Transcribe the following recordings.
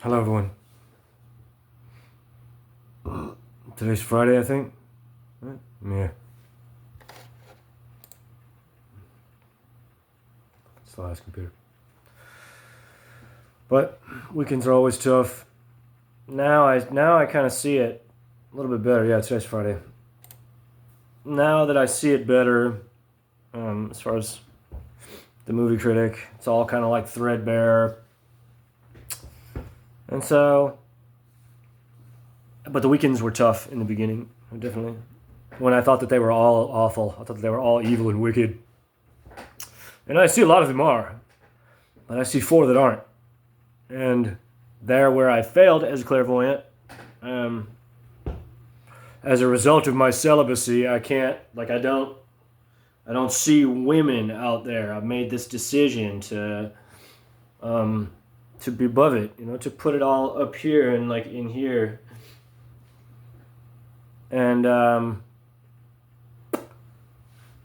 Hello, everyone. Today's Friday, I think. Right? Yeah. It's the last computer. But weekends are always tough. Now I kind of see it a little bit better. Yeah, today's Friday. Now that I see it better, as far as the movie critic, it's all kind of like threadbare. And so, but the weekends were tough in the beginning, definitely. When I thought that they were all awful, I thought that they were all evil and wicked. And I see a lot of them are, but I see 4 that aren't. And there where I failed as a clairvoyant, as a result of my celibacy, I don't see women out there. I've made this decision to be above it, to put it all up here and like in here. And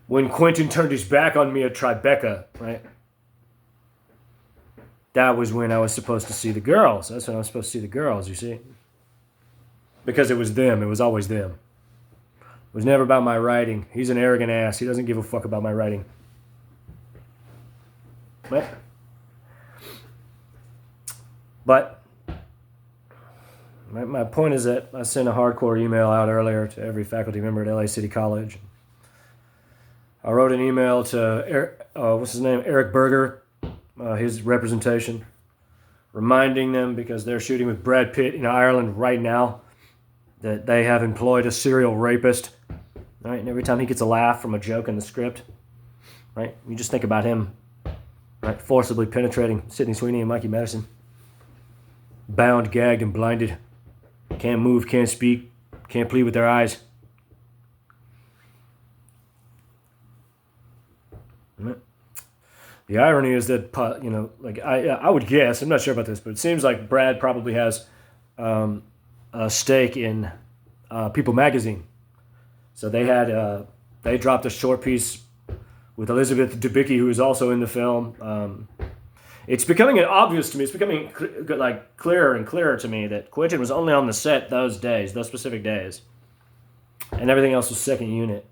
when Quentin turned his back on me at Tribeca, right? That was when I was supposed to see the girls. That's when I was supposed to see the girls, you see? Because it was them. It was always them. It was never about my writing. He's an arrogant ass. He doesn't give a fuck about my writing. Right? But my point is that I sent a hardcore email out earlier to every faculty member at LA City College. I wrote an email to Eric Berger, his representation, reminding them, because they're shooting with Brad Pitt in Ireland right now, that they have employed a serial rapist. Right? And every time he gets a laugh from a joke in the script, right, you just think about him, right, forcibly penetrating Sydney Sweeney and Mikey Madison. Bound, gagged, and blinded. Can't move, can't speak, can't plead with their eyes. The irony is that, I would guess, I'm not sure about this, but it seems like Brad probably has a stake in People magazine. So they dropped a short piece with Elizabeth Debicki, who is also in the film. It's becoming obvious to me, it's becoming clearer and clearer to me that Quentin was only on the set those specific days. And everything else was second unit.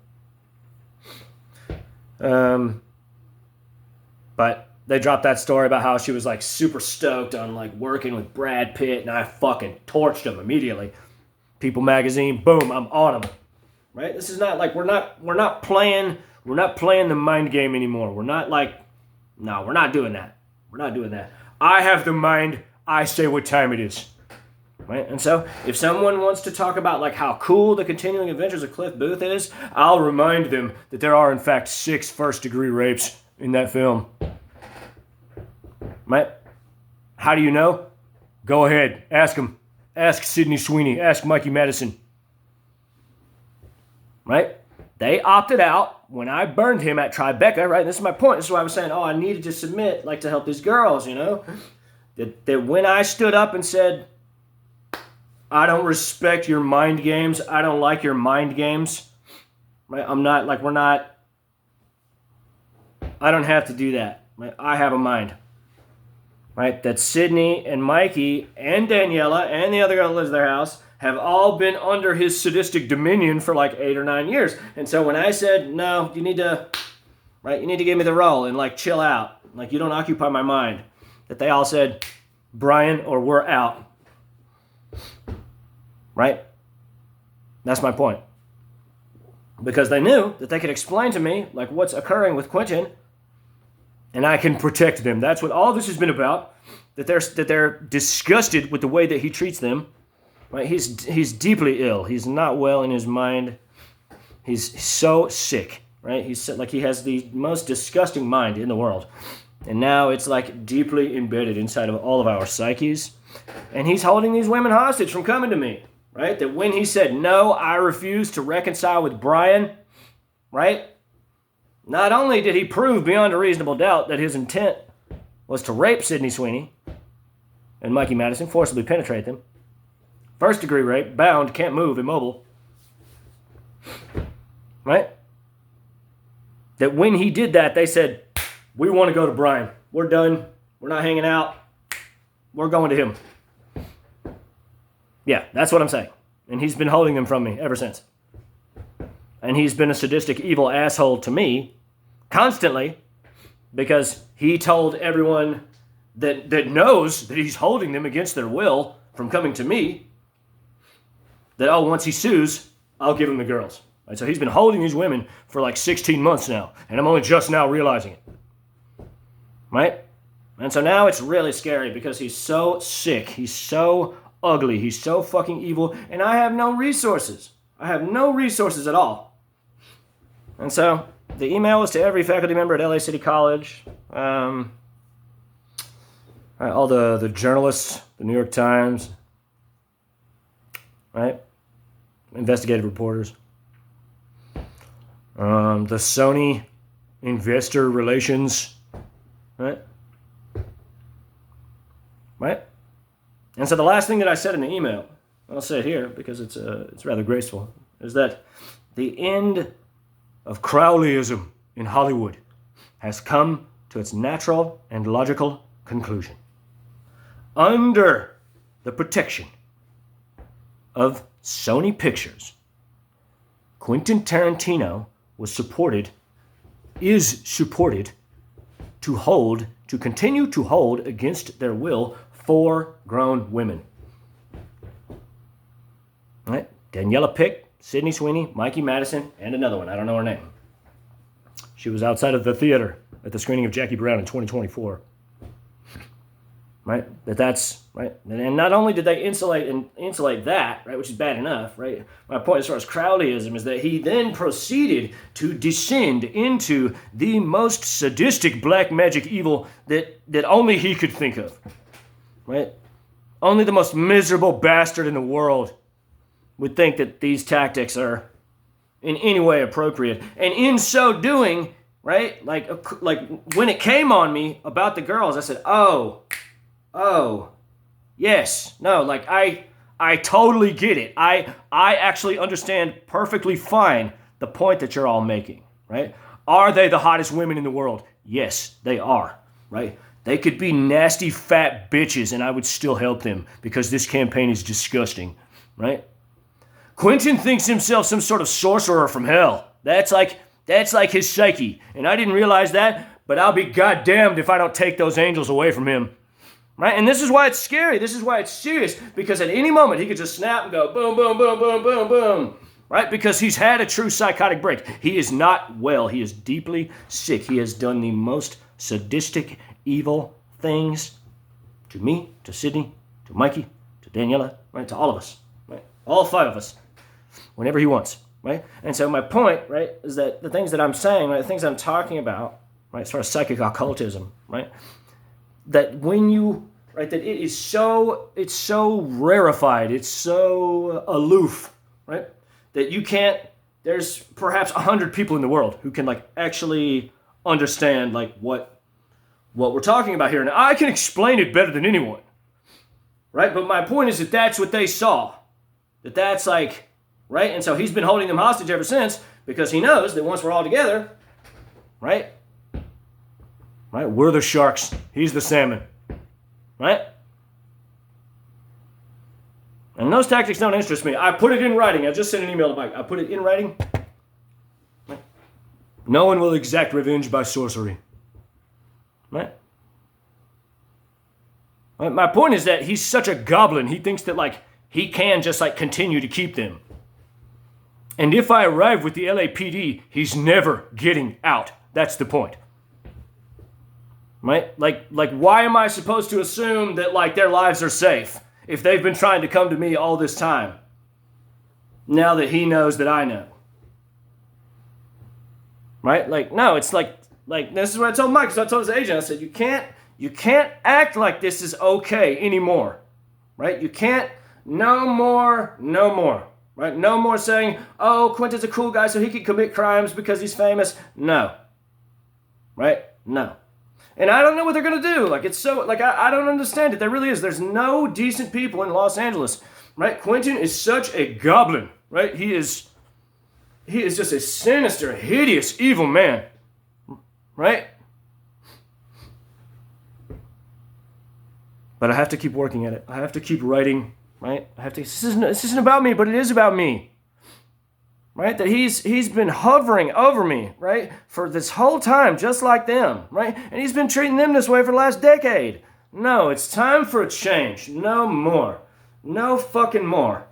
But they dropped that story about how she was like super stoked on like working with Brad Pitt, and I fucking torched him immediately. People magazine, boom, I'm on him. Right? This is not like we're not playing the mind game anymore. We're not doing that. We're not doing that. I have the mind, I say what time it is. Right? And so if someone wants to talk about like how cool the continuing adventures of Cliff Booth is, I'll remind them that there are in fact 6 first-degree rapes in that film. Right? How do you know? Go ahead. Ask him. Ask Sydney Sweeney. Ask Mikey Madison. Right? They opted out when I burned him at Tribeca, right? And this is my point. This is why I was saying, I needed to submit, like, to help these girls, That when I stood up and said, I don't respect your mind games, I don't like your mind games, right? I don't have to do that. Right? I have a mind. Right? That Sydney and Mikey and Daniela and the other girl that lives in their house have all been under his sadistic dominion for like 8 or 9 years. And so when I said, no, you need to give me the role and like chill out. Like you don't occupy my mind. That they all said, Brian, or we're out. Right? That's my point. Because they knew that they could explain to me like what's occurring with Quentin, and I can protect them. That's what all this has been about. That they're disgusted with the way that he treats them. Right? He's deeply ill. He's not well in his mind. He's so sick. Right? He has the most disgusting mind in the world. And now it's like deeply embedded inside of all of our psyches. And he's holding these women hostage from coming to me. Right? That when he said, no, I refuse to reconcile with Brian, right? Not only did he prove beyond a reasonable doubt that his intent was to rape Sydney Sweeney and Mikey Madison, forcibly penetrate them. First degree rape, bound, can't move, immobile. Right? That when he did that, they said, we want to go to Brian. We're done. We're not hanging out. We're going to him. Yeah, that's what I'm saying. And he's been holding them from me ever since. And he's been a sadistic, evil asshole to me constantly because he told everyone that knows that he's holding them against their will from coming to me that, oh, once he sues, I'll give him the girls. Right? So he's been holding these women for like 16 months now, and I'm only just now realizing it. Right? And so now it's really scary because he's so sick, he's so ugly, he's so fucking evil, and I have no resources. I have no resources at all. And so the email was to every faculty member at LA City College, all the journalists, the New York Times, right? Investigative reporters. The Sony investor relations, right? Right? And so the last thing that I said in the email, I'll say it here because it's rather graceful, is that the end of Crowleyism in Hollywood has come to its natural and logical conclusion. Under the protection of Sony Pictures, Quentin Tarantino is supported to continue to hold against their will 4 grown women. Right? Daniela Pick, Sydney Sweeney, Mikey Madison, and another one. I don't know her name. She was outside of the theater at the screening of Jackie Brown in 2024. Right? That's right. And not only did they insulate that, right, which is bad enough, right? My point as far as Crowleyism is that he then proceeded to descend into the most sadistic black magic evil that only he could think of. Right? Only the most miserable bastard in the world would think that these tactics are in any way appropriate. And in so doing, right, like when it came on me about the girls, I said, oh, yes, no, like I totally get it. I actually understand perfectly fine the point that you're all making, right? Are they the hottest women in the world? Yes, they are, right? They could be nasty fat bitches and I would still help them because this campaign is disgusting, right? Quentin thinks himself some sort of sorcerer from hell. That's like his psyche. And I didn't realize that, but I'll be goddamned if I don't take those angels away from him. Right? And this is why it's scary. This is why it's serious. Because at any moment he could just snap and go boom, boom, boom, boom, boom, boom. Right? Because he's had a true psychotic break. He is not well. He is deeply sick. He has done the most sadistic, evil things to me, to Sydney, to Mikey, to Daniela, right? To all of us. Right? All 5 of us. Whenever he wants. Right? And so my point, right, is that the things that I'm saying, right, the things I'm talking about, right, as far as psychic occultism, right, that when you, right, that it's so rarefied, it's so aloof, right, that you can't, there's perhaps 100 people in the world who can, like, actually understand, like, what we're talking about here. And I can explain it better than anyone, right? But my point is that that's what they saw. That's like, right? And so he's been holding them hostage ever since because he knows that once we're all together, right? Right? We're the sharks. He's the salmon. Right? And those tactics don't interest me. I put it in writing. I just sent an email to Mike. I put it in writing. Right? No one will exact revenge by sorcery. Right? Right? My point is that he's such a goblin. He thinks that, like, he can just, like, continue to keep them. And if I arrive with the LAPD, he's never getting out. That's the point. Right? Like, why am I supposed to assume that, like, their lives are safe if they've been trying to come to me all this time? Now that he knows that I know. Right? Like, no, it's like this is what I told Mike. So I told his agent, I said, you can't act like this is okay anymore. Right? You can't, no more. Right? No more saying, oh, Quentin's a cool guy so he can commit crimes because he's famous. No. Right? No. And I don't know what they're going to do. Like, it's so, like, I don't understand it. There really is. There's no decent people in Los Angeles, right? Quentin is such a goblin, right? He is just a sinister, hideous, evil man, right? But I have to keep working at it. I have to keep writing right? This isn't about me, but it is about me. Right? That he's been hovering over me, right? For this whole time, just like them, right? And he's been treating them this way for the last decade. No, it's time for a change. No more. No fucking more.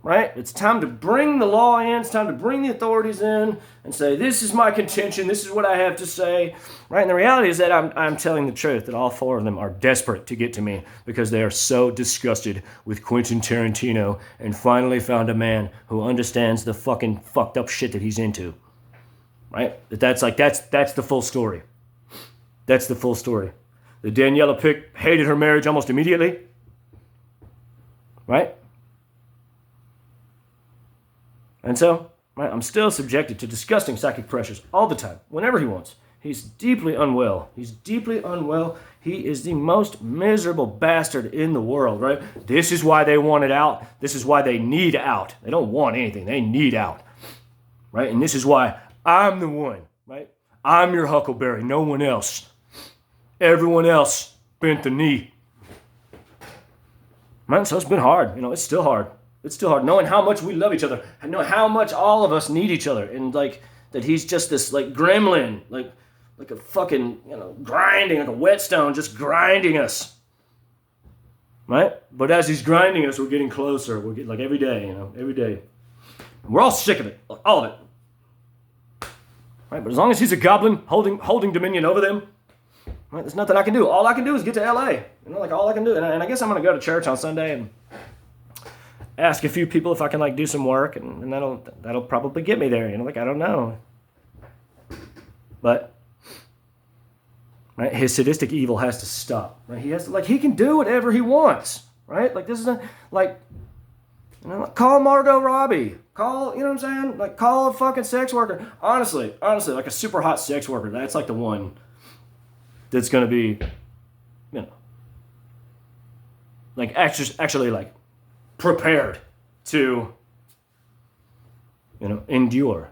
Right? It's time to bring the law in. It's time to bring the authorities in and say, this is my contention. This is what I have to say. Right? And the reality is that I'm telling the truth, that all four of them are desperate to get to me because they are so disgusted with Quentin Tarantino and finally found a man who understands the fucking fucked up shit that he's into. Right? That's the full story. That's the full story. The Daniela Pick hated her marriage almost immediately. Right? And so, right, I'm still subjected to disgusting psychic pressures all the time, whenever he wants. He's deeply unwell. He's deeply unwell. He is the most miserable bastard in the world, right? This is why they want it out. This is why they need out. They don't want anything. They need out, right? And this is why I'm the one, right? I'm your Huckleberry, no one else. Everyone else bent the knee. Man, so it's been hard. It's still hard. It's still hard knowing how much we love each other, and know how much all of us need each other, and like that he's just this like gremlin, like a fucking grinding, like a whetstone, just grinding us, right? But as he's grinding us, we're getting closer. We're getting like every day, every day. We're all sick of it, all of it, right? But as long as he's a goblin holding dominion over them, right? There's nothing I can do. All I can do is get to L.A. Like all I can do, and I guess I'm gonna go to church on Sunday and ask a few people if I can like do some work, and that'll probably get me there. I don't know. But right, his sadistic evil has to stop. Right, he has to he can do whatever he wants. Right, this is call Margot Robbie. Call what I'm saying? Call a fucking sex worker. Honestly, like a super hot sex worker. That's like the one that's gonna be, actually prepared to, endure.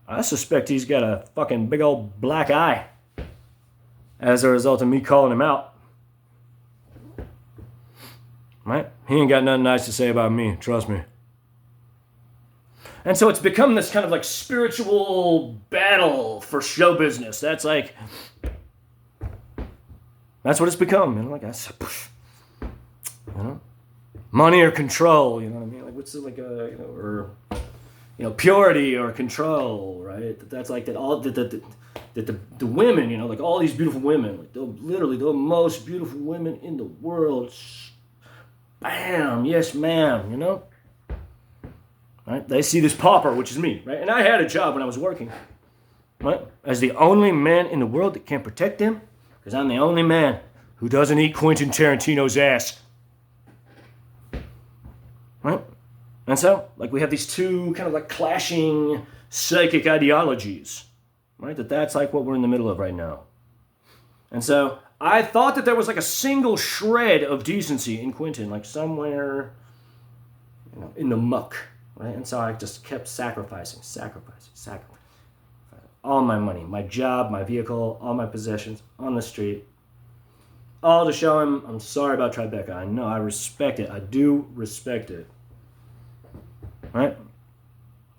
I suspect he's got a fucking big old black eye as a result of me calling him out. Right? He ain't got nothing nice to say about me, trust me. And so it's become this kind of spiritual battle for show business. That's what it's become. Money or control, you know what I mean? What's it or purity or control, right? That's that all the women, all these beautiful women, literally the most beautiful women in the world. Bam, yes, ma'am, right? They see this pauper, which is me, right? And I had a job when I was working, right? As the only man in the world that can protect them, because I'm the only man who doesn't eat Quentin Tarantino's ass. Right? And so, we have these two kind of clashing psychic ideologies, right? That's what we're in the middle of right now. And so, I thought that there was a single shred of decency in Quentin, somewhere, in the muck, right? And so I just kept sacrificing. All my money, my job, my vehicle, all my possessions on the street, all to show him I'm sorry about Tribeca. I know, I respect it. I do respect it. Right?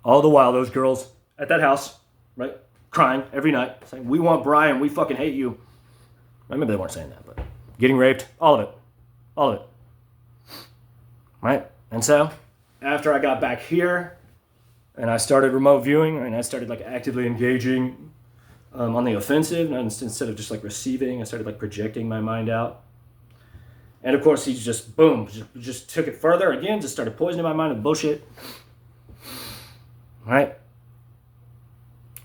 All the while, those girls at that house, right, crying every night, saying, we want Brian, we fucking hate you. I maybe they weren't saying that, but getting raped, all of it. Right? And so, after I got back here, and I started remote viewing, and I started actively engaging on the offensive, and instead of just receiving, I started projecting my mind out. And of course, he's just, boom, just took it further again, just started poisoning my mind with bullshit. Right?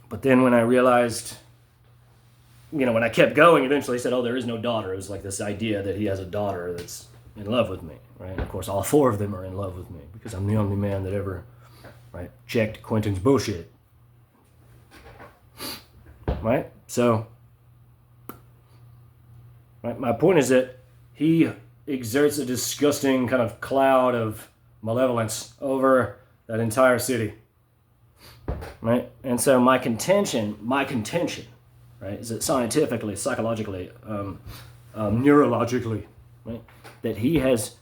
But then when I realized, when I kept going, eventually he said, there is no daughter. It was this idea that he has a daughter that's in love with me, right? And of course, all four of them are in love with me because I'm the only man that ever, right, checked Quentin's bullshit. Right? So, right, my point is that he exerts a disgusting kind of cloud of malevolence over that entire city. Right? And so my contention, right, is that scientifically, psychologically, neurologically, right, that he has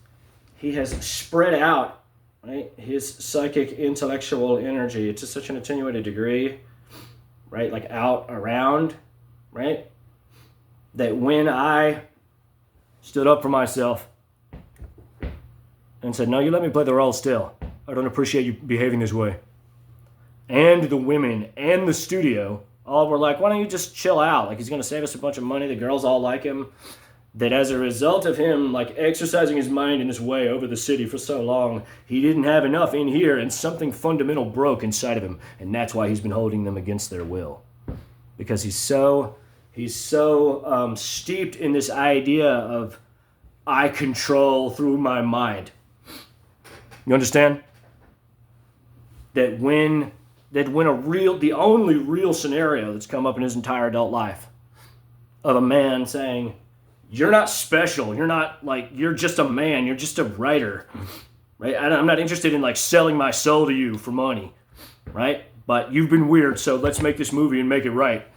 he has spread out, right, his psychic intellectual energy to such an attenuated degree, right, like out around, right, that when I stood up for myself and said, no, you let me play the role still. I don't appreciate you behaving this way. And the women and the studio all were like, why don't you just chill out? Like, he's going to save us a bunch of money. The girls all like him. That as a result of him, like, exercising his mind in this way over the city for so long, he didn't have enough in here and something fundamental broke inside of him. And that's why he's been holding them against their will. Because he's so steeped in this idea of I control through my mind. You understand? That when the only real scenario that's come up in his entire adult life of a man saying, you're not special, you're not like, you're just a man, you're just a writer, right? I'm not interested in like selling my soul to you for money, right? But you've been weird, so let's make this movie and make it right,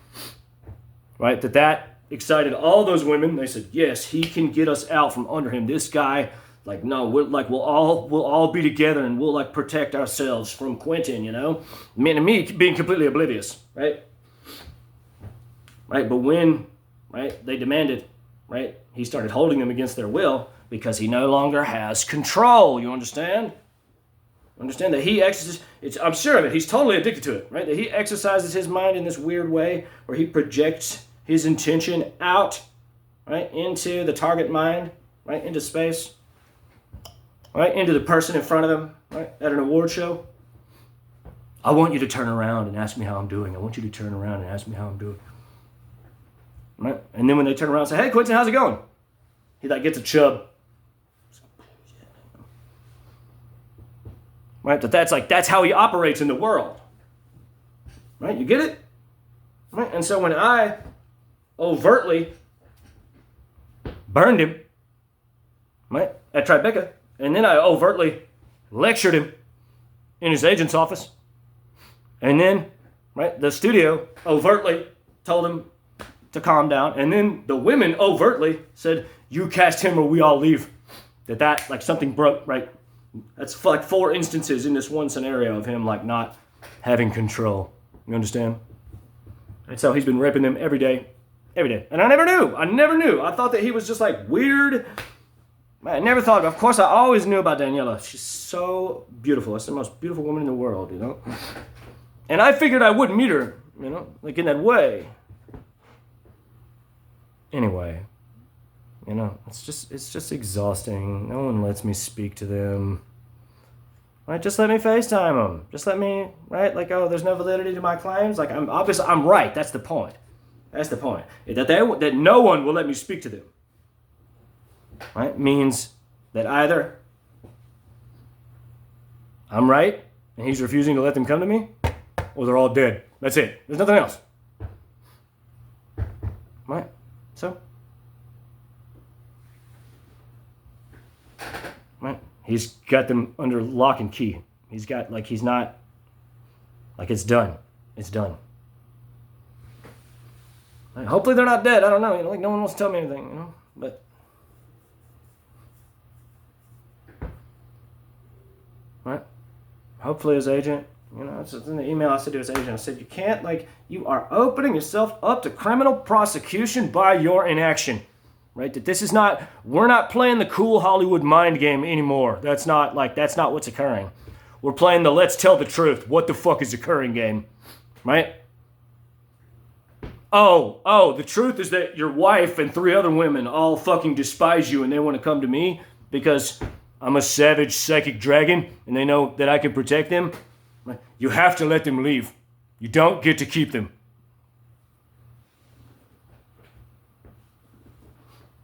right? That excited all those women. They said, yes, he can get us out from under him. This guy, like, no, we'll all be together and we'll like protect ourselves from Quentin, you know? Me being completely oblivious, right? Right, but when, right, they demanded, right, he started holding them against their will because he no longer has control, you understand? Understand that he exercises, I'm sure of it, he's totally addicted to it, right? That he exercises his mind in this weird way where he projects his intention out, right, into the target mind, right, into space, right, into the person in front of him, right, at an award show. I want you to turn around and ask me how I'm doing. I want you to turn around and ask me how I'm doing. Right? And then when they turn around and say, hey, Quentin, how's it going? He like gets a chub. Right? That's how he operates in the world. Right? You get it? Right? And so when I overtly burned him, right, at Tribeca, and then I overtly lectured him in his agent's office, and then, right, the studio overtly told him to calm down, and then the women overtly said, you cast him or we all leave. That like something broke, right? That's like 4 instances in this one scenario of him like not having control. You understand? And so he's been raping them every day. And I never knew. I thought that he was just like weird. I never thought, of course I always knew about Daniela. She's so beautiful. That's the most beautiful woman in the world, you know? And I figured I wouldn't meet her, you know, like in that way. Anyway, you know, it's just exhausting. No one lets me speak to them. Right? Just let me FaceTime them. Just let me, right? Like, oh, there's no validity to my claims. Like, I'm right. That's the point. That no one will let me speak to them. Right? Means that either I'm right and he's refusing to let them come to me, or they're all dead. That's it. There's nothing else. Right? So, right? He's got them under lock and key. He's got, like, he's not, like, it's done. It's done. Right? Hopefully they're not dead. I don't know. You know, like, no one wants to tell me anything, you know? But, right? Hopefully his agent, you know, it's in the email I said to his agent, I said, you can't, like, you are opening yourself up to criminal prosecution by your inaction, right? That this is not, we're not playing the cool Hollywood mind game anymore. That's not what's occurring. We're playing the let's tell the truth. What the fuck is occurring game, right? Oh, the truth is that your wife and 3 other women all fucking despise you and they want to come to me because I'm a savage psychic dragon and they know that I can protect them. You have to let them leave. You don't get to keep them.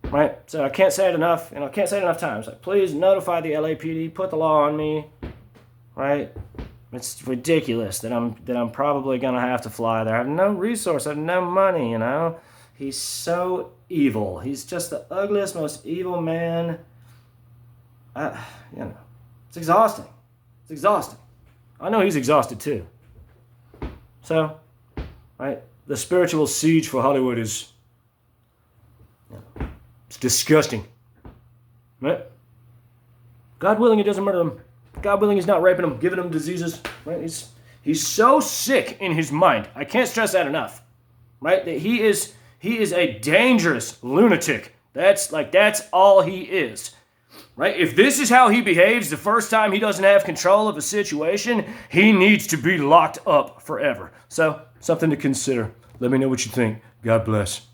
Right? So I can't say it enough, and I can't say it enough times. Like, please notify the LAPD, put the law on me. Right? It's ridiculous that I'm probably gonna have to fly there. I have no resource, I have no money, you know? He's so evil. He's just the ugliest, most evil man. You know, it's exhausting. It's exhausting. I know he's exhausted too. So, right, the spiritual siege for Hollywood is, you know, it's disgusting. Right? God willing, he doesn't murder them. God willing, he's not raping them, giving them diseases. Right? He's so sick in his mind. I can't stress that enough. Right? That he is a dangerous lunatic. That's all he is. Right? If this is how he behaves the first time he doesn't have control of a situation, he needs to be locked up forever. So, something to consider. Let me know what you think. God bless.